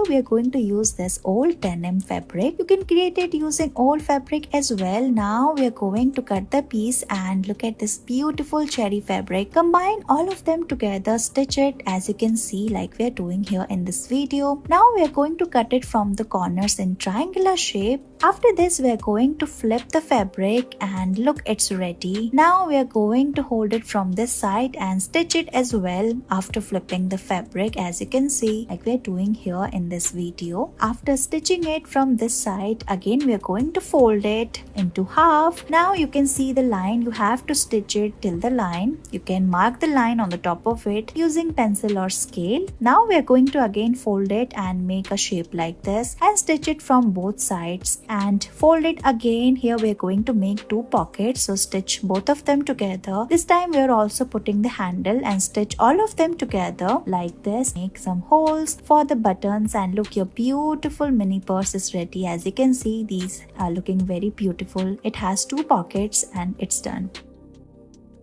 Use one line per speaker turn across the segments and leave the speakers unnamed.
we are going to use this old denim fabric. You can create it using old fabric as well. Now we are going to cut the piece and look at this beautiful cherry fabric. Combine all of them together, stitch it as you can see like we are doing here in this video. Now we are going to cut it from the corners in triangular shape. After this we are going to flip the fabric and look, it's ready. Now we are going to hold it from this side and stitch it as well after flipping the fabric as you can see like we are doing here in this video. After stitching it from this side, again we are going to fold it into half. Now you can see the line, you have to stitch it till the line. You can mark the line on the top of it using pencil or scale. Now we are going to again fold it and make a shape like this and stitch it from both sides and fold it again. Here we are going to make two pockets, so stitch both of them together. This time we are also putting the handle and stitch all of them together like this. Make some holes for the buttons and look, your beautiful mini purse is ready. As you can see, these are looking very beautiful. It has two pockets and it's done.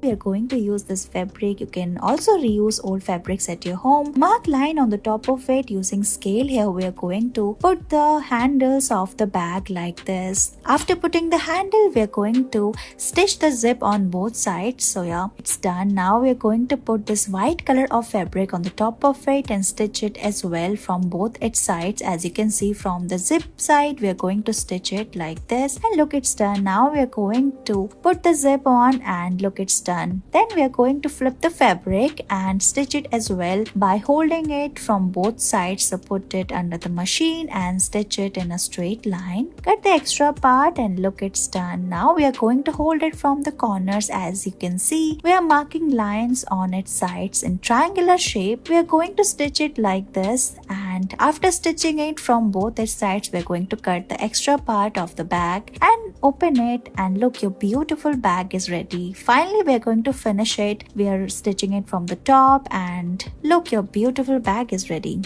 We are going to use this fabric. You can also reuse old fabrics at your home. Mark line on the top of it using scale. Here we are going to put the handles of the bag like this. After putting the handle, we are going to stitch the zip on both sides. So yeah, it's done. Now we are going to put this white color of fabric on the top of it and stitch it as well from both its sides. As you can see, from the zip side we are going to stitch it like this and look, it's done. Now we are going to put the zip on and look, it's done. Then we are going to flip the fabric and stitch it as well by holding it from both sides. So put it under the machine and stitch it in a straight line. Cut the extra part and look, it's done. Now we are going to hold it from the corners. As you can see, we are marking lines on its sides in triangular shape. We are going to stitch it like this, and after stitching it from both its sides, we are going to cut the extra part of the bag and open it, and look, your beautiful bag is ready. Finally we are going to finish it. We are stitching it from the top and look, your beautiful bag is ready.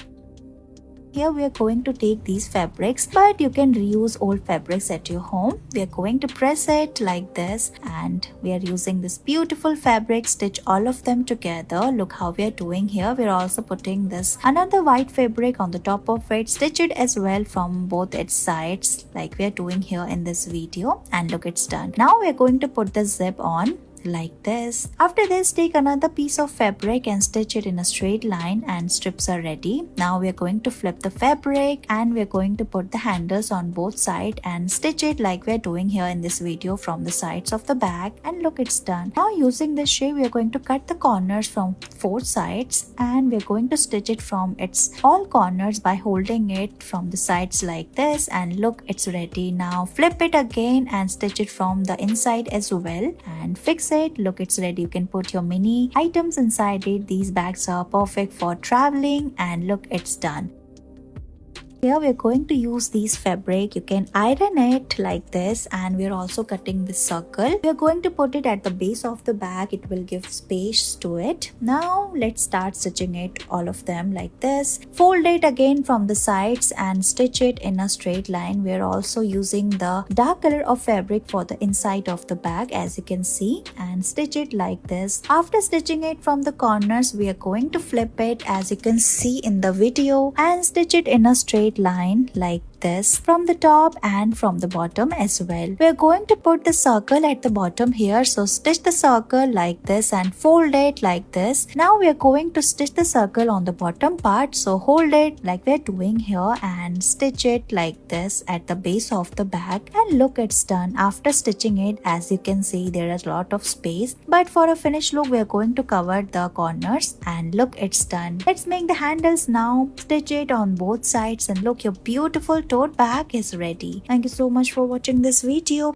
Here we are going to take these fabrics, but you can reuse old fabrics at your home. We are going to press it like this and we are using this beautiful fabric, stitch all of them together. Look how we are doing here. We are also putting this another white fabric on the top of it, stitch it as well from both its sides like we are doing here in this video, and look, it's done. Now we are going to put the zip on like this. After this, take another piece of fabric and stitch it in a straight line, and strips are ready. Now we are going to flip the fabric and we are going to put the handles on both sides and stitch it like we are doing here in this video from the sides of the bag, and look, it's done. Now using this shape, we are going to cut the corners from four sides and we are going to stitch it from its all corners by holding it from the sides like this, and look, it's ready. Now flip it again and stitch it from the inside as well and fix it. Look, it's ready. You can put your mini items inside it. These bags are perfect for traveling, and look, it's done. Here we are going to use these fabric. You can iron it like this, and we are also cutting this circle. We are going to put it at the base of the bag. It will give space to it. Now let's start stitching it, all of them like this. Fold it again from the sides and stitch it in a straight line. We are also using the dark color of fabric for the inside of the bag, as you can see, and stitch it like this. After stitching it from the corners, we are going to flip it as you can see in the video and stitch it in a straight line like this from the top and from the bottom as well. We are going to put the circle at the bottom here, so stitch the circle like this and fold it like this. Now we are going to stitch the circle on the bottom part, so hold it like we are doing here and stitch it like this at the base of the bag, and look, it's done. After stitching it, as you can see, there is a lot of space, but for a finished look we are going to cover the corners, and look, it's done. Let's make the handles now. Stitch it on both sides, and look, your beautiful tote bag is ready. Thank you so much for watching this video.